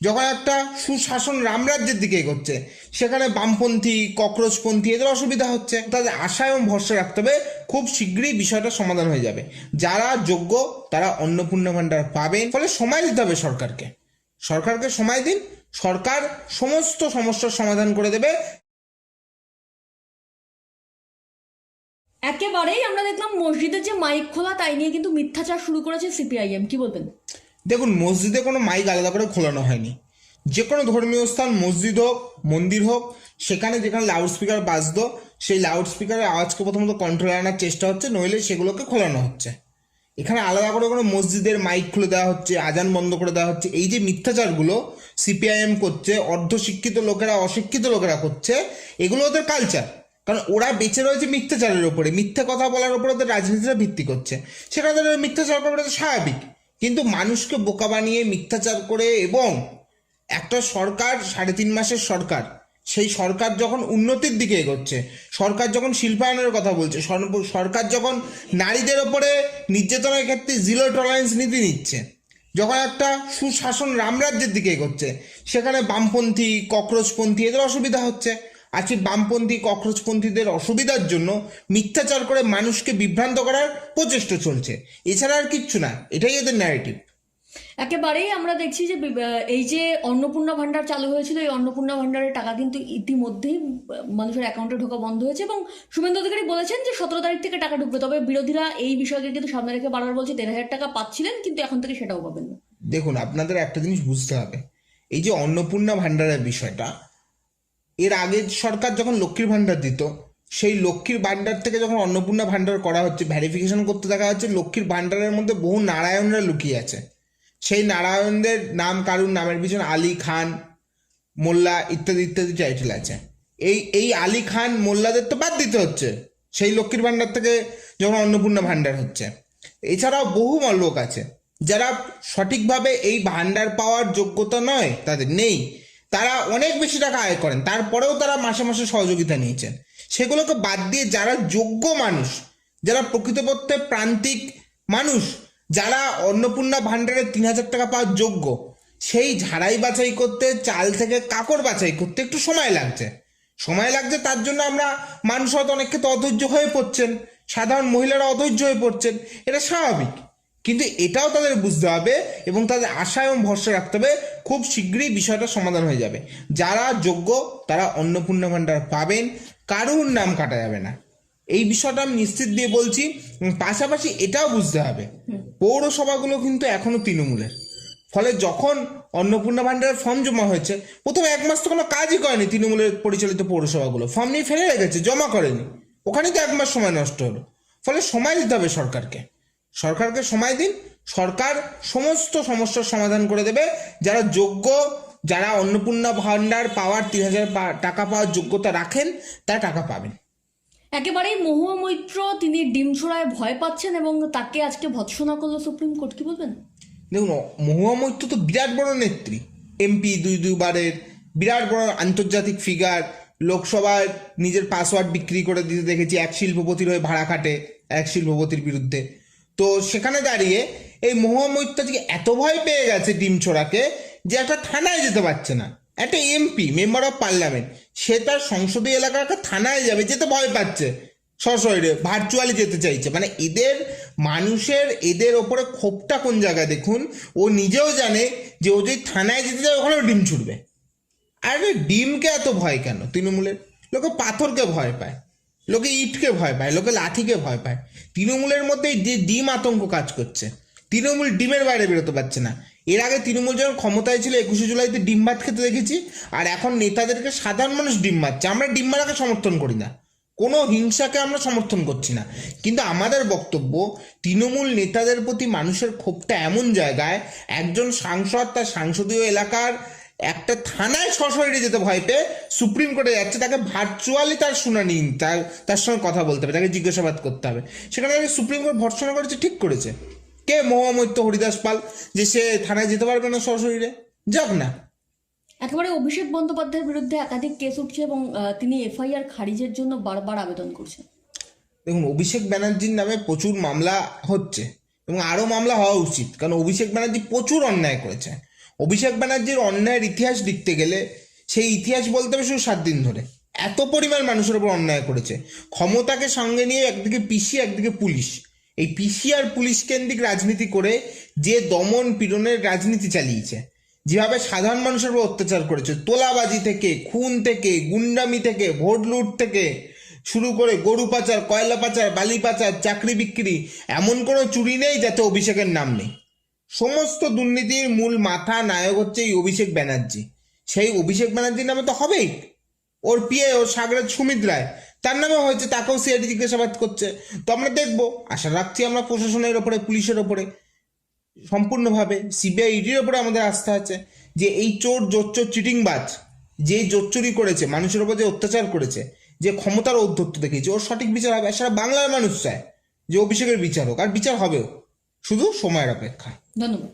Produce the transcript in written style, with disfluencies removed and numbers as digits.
যখন একটা সুশাসন রামরাজ্যের দিকে এগোচ্ছে, সেখানে বামপন্থী ককরোচপন্থী এদের অসুবিধা হচ্ছে। তাদের আশা এবং ভরসা রাখতে হবে খুব শীঘ্রই বিষয়টা সমাধান হয়ে যাবে। যারা যোগ্য তারা অন্নপূর্ণা ভাণ্ডার পাবেন। ফলে সময় দিতে হবে সরকারকে। সরকারকে সময় দিন, সরকার সমস্ত সমস্যার সমাধান করে দেবে। একেবারেই আমরা দেখলাম মসজিদের যে মাইক খোলা তাই নিয়ে কিন্তু মিথ্যাচার শুরু করেছে সিপিআইএম, কি বলবেন? দেখুন, মসজিদে কোনো মাইক আলাদা করে খোলানো হয়নি। যে কোনো ধর্মীয় স্থান, মসজিদ হোক মন্দির হোক, সেখানে যেখানে লাউড স্পিকার বাজতো সেই লাউড স্পিকারের আওয়াজকে প্রথমত কন্ট্রোল আনার চেষ্টা হচ্ছে, নইলে সেগুলোকে খোলানো হচ্ছে। এখানে আলাদা করে কোনো মসজিদের মাইক খুলে দেওয়া হচ্ছে, আজান বন্ধ করে দেওয়া হচ্ছে, এই যে মিথ্যাচারগুলো সিপিআইএম করছে, অর্ধশিক্ষিত লোকেরা অশিক্ষিত লোকেরা করছে, এগুলো ওদের কালচার। কারণ ওরা বেঁচে রয়েছে মিথ্যাচারের ওপরে, মিথ্যে কথা বলার উপরে ওদের রাজনীতিটা ভিত্তি করছে। সেটা ওদের মিথ্যাচার করা স্বাভাবিক। কিন্তু মানুষকে বোকা বানিয়ে মিথ্যাচার করে, এবং একটা সরকার 3.5 মাসের সরকার, সেই সরকার যখন উন্নতির দিকে এগোচ্ছে, সরকার যখন শিল্পায়নের কথা বলছে, সরকার যখন নারীদের ওপরে নির্যাতনের ক্ষেত্রে জিরো টলারেন্স নীতি নিচ্ছে, যখন একটা সুশাসন রামরাজ্যের দিকে এগোচ্ছে, সেখানে বামপন্থী ককরোচপন্থী এদের অসুবিধা হচ্ছে। আজকে বামপন্থী ককরোচপন্থীদের অসুবিধার জন্য মিথ্যাচার করে মানুষকে বিভ্রান্ত করার প্রচেষ্টা চলছে। এছাড়া আর কিচ্ছু না, এটাই এদের ন্যারেটিভ। একেবারেই আমরা দেখছি যে এই যে অন্নপূর্ণা ভান্ডার চালু হয়েছিল, এই অন্নপূর্ণা ভান্ডারের টাকা কিন্তু ইতিমধ্যেই মানুষের অ্যাকাউন্টে ঢোকা বন্ধ হয়েছে, এবং শুভেন্দু অধিকারী বলেছেন যে 17 তারিখ থেকে টাকা ঢুকবে। তবে বিরোধীরা এই বিষয়কে কিন্তু সামনে রেখে বারবার বলছে 1,500 টাকা পাচ্ছিলেন, কিন্তু এখন থেকে সেটাও পাবেন না। দেখুন, আপনাদের একটা জিনিস বুঝতে হবে, এই যে অন্নপূর্ণা ভাণ্ডারের বিষয়টা, এর আগের সরকার যখন লক্ষ্মীর ভাণ্ডার দিত, সেই লক্ষ্মীর ভাণ্ডার থেকে যখন অন্নপূর্ণা ভাণ্ডার করা হচ্ছে, ভ্যারিফিকেশন করতে দেখা যাচ্ছে লক্ষ্মীর ভাণ্ডারের মধ্যে বহু নারায়ণরা লুকিয়ে আছে। সেই নারায়ণদের নাম, কারুর নামের পিছনে আলী খান, মোল্লা ইত্যাদি ইত্যাদি টাইটেল আছে। এই আলী খান মোল্লাদের তো বাদ দিতে হচ্ছে সেই লক্ষ্মীর ভাণ্ডার থেকে যখন অন্নপূর্ণা ভাণ্ডার হচ্ছে। এছাড়াও বহু লোক আছে যারা সঠিকভাবে এই ভাণ্ডার পাওয়ার যোগ্যতা নয়, তাদের নেই, তারা অনেক বেশি টাকা আয় করেন, তারপরেও তারা মাসে মাসে সহযোগিতা নিয়েছেন। সেগুলোকে বাদ দিয়ে যারা যোগ্য মানুষ, যারা প্রকৃতপক্ষে প্রান্তিক মানুষ, যারা অন্নপূর্ণা ভাণ্ডারের 3,000 টাকা পাওয়ার যোগ্য, সেই ঝাড়াই বাছাই করতে, চাল থেকে কাকড় বাছাই করতে একটু সময় লাগছে। তার জন্য আমরা মানুষ হয়তো অনেক ক্ষেত্রে অধৈর্য হয়ে পড়ছেন, সাধারণ মহিলারা অধৈর্য হয়ে পড়ছেন, এটা স্বাভাবিক। কিন্তু এটাও তাদের বুঝতে হবে এবং তাদের আশা এবং ভরসা রাখতে হবে খুব শীঘ্রই বিষয়টা সমাধান হয়ে যাবে। যারা যোগ্য তারা অন্নপূর্ণা ভাণ্ডার পাবেন, কারুর নাম কাটা যাবে না, এই বিষয়টা আমি নিশ্চিত দিয়ে বলছি। পাশাপাশি এটাও বুঝতে হবে, পৌরসভাগুলো কিন্তু এখনো তৃণমূলের। ফলে যখন অন্নপূর্ণা ভাণ্ডারের ফর্ম জমা হয়েছে, প্রথম 1 মাস তো কোনো কাজই করেনি তৃণমূলের পরিচালিত পৌরসভাগুলো, ফর্ম নিয়ে ফেলে রেখেছে, জমা করেনি, ওখানেই তো 1 মাস সময় নষ্ট হলো। ফলে সময় দিতে হবে সরকারকে সময় দিন, সরকার সমস্ত সমস্যার সমাধান করে দেবে। যারা যোগ্য, যারা অন্নপূর্ণা ভাণ্ডার পাওয়ার 3,000 টাকা পাওয়ার যোগ্যতা রাখেন, তারা টাকা পাবেন। একেবারেই মহুয়া মৈত্র তিনি ডিমছোড়ায় ভয় পাচ্ছেন এবং তাকে আজকে ভৎসনা করলো সুপ্রিম কোর্ট, কি বলবেন? দেখুন, মহুয়া মৈত্র তো বিরাট বড় নেত্রী, এমপি দুইবারের, বিরাট বড় আন্তর্জাতিক ফিগার। লোকসভায় নিজের পাসওয়ার্ড বিক্রি করে দিতে দেখেছি, এক শিল্পপতির হয়ে ভাড়া খাটে এক শিল্পপতির বিরুদ্ধে। তো সেখানে দাঁড়িয়ে এই মহুয়া মৈত্র থেকে এত ভয় পেয়ে গেছে ডিমছোড়াকে যে একটা থানায় যেতে পারছে না। একটা এমপি, মেম্বার অফ পার্লামেন্ট, সে তার সংসদীয় এলাকার একটা থানায় যাবে, যেতে ভয় পাচ্ছে, সশরীরে ভার্চুয়ালি যেতে চাইছে। মানে এদের ওপরে ক্ষোভটা কোন জায়গায় দেখুন। ও নিজেও জানে যে ও যদি থানায় যেতে যায় ওখানেও ডিম ছুটবে। আরে ডিমকে এত ভয় কেন তৃণমূলের? লোকে পাথরকে ভয় পায়, লোকে ইটকে ভয় পায়, লোকে লাঠিকে ভয় পায়। তৃণমূলের মধ্যে যে ডিম আতঙ্ক কাজ করছে, তৃণমূল ডিমের বাইরে বেরোতে পারছে না। এর আগে তৃণমূল যখন ক্ষমতায় ছিল 21শে জুলাইতে ডিম ভাত খেতে দেখেছি, আর এখন নেতাদেরকে সাধারণ মানুষ ডিম মারছে। আমরা ডিম মারাকে সমর্থন করি না, কোনো হিংসাকে আমরা সমর্থন করছি না, কিন্তু আমাদের বক্তব্য তৃণমূল নেতাদের প্রতি মানুষের ক্ষোভটা এমন জায়গায়, একজন সাংসদ তার সংসদীয় এলাকার একটা থানায় সশরীরে যেতে ভয় পেয়ে সুপ্রিম কোর্টে যাচ্ছে, তাকে ভার্চুয়ালি তার শুনানি, তার সঙ্গে কথা বলতে হবে, তাকে জিজ্ঞাসাবাদ করতে হবে। সেখানে সুপ্রিম কোর্ট ভর্ৎসনা করেছে, ঠিক করেছে। কে? মহুয়া মৈত্র, হরিদাস পাল, যে সে থানায় যেতে পারবে না সশরীরে? যাক না। একেবারে অভিষেক বন্দ্যোপাধ্যায়ের বিরুদ্ধে একাধিক কেস উঠছে এবং তিনি এফআইআর খারিজের জন্য বারবার আবেদন করছেন। দেখুন, অভিষেক ব্যানার্জির নামে প্রচুর মামলা হচ্ছে এবং আরও মামলা হওয়া উচিত, কারণ অভিষেক ব্যানার্জি প্রচুর অন্যায় করেছে। অভিষেক ব্যানার্জির অন্যায়ের ইতিহাস লিখতে গেলে সেই ইতিহাস বলতে হবে শুধু 7 দিন ধরে। এত পরিমাণ মানুষের উপর অন্যায় করেছে, ক্ষমতাকে সঙ্গে নিয়ে একদিকে পিসি একদিকে পুলিশ, এই পিসি আর পুলিশ কেন্দ্রিক রাজনীতি করে যে দমন পীড়নের রাজনীতি চালিয়েছে, যেভাবে সাধারণ মানুষের উপর অত্যাচার করেছে, তোলাবাজি থেকে, খুন থেকে, গুন্ডামি থেকে, ভোট লুট থেকে শুরু করে গরু পাচার, কয়লা পাচার, বালি পাচার, চাকরি বিক্রি, এমন কোনো চুরি নেই যাতে অভিষেকের নাম নেই। সমস্ত দুর্নীতির মূল মাথা নায়ক হচ্ছে এই অভিষেক ব্যানার্জি। সেই অভিষেক ব্যানার্জির নামে তো হবেই, ওর পিএ ওর সাগরের সুমিত রায় তার নামে হয়েছে, তাকেও সিআইডি জিজ্ঞাসাবাদ করছে। তো আমরা দেখবো, আশা রাখছি আমরা প্রশাসনের ওপরে, পুলিশের ওপরে, সম্পূর্ণভাবে সিবিআই ইডির ওপরে আমাদের আস্থা আছে যে এই চোর জোচ্চোর চিটিংবাজ যে জোচ্চুরি করেছে, মানুষের ওপর যে অত্যাচার করেছে, যে ক্ষমতার ঔদ্ধত্য দেখিয়েছে, ওর সঠিক বিচার হবে। সারা বাংলার মানুষ চায় যে অভিষেকের বিচার হোক, আর বিচার হবেও, শুধু সময়ের অপেক্ষা। ধন্যবাদ।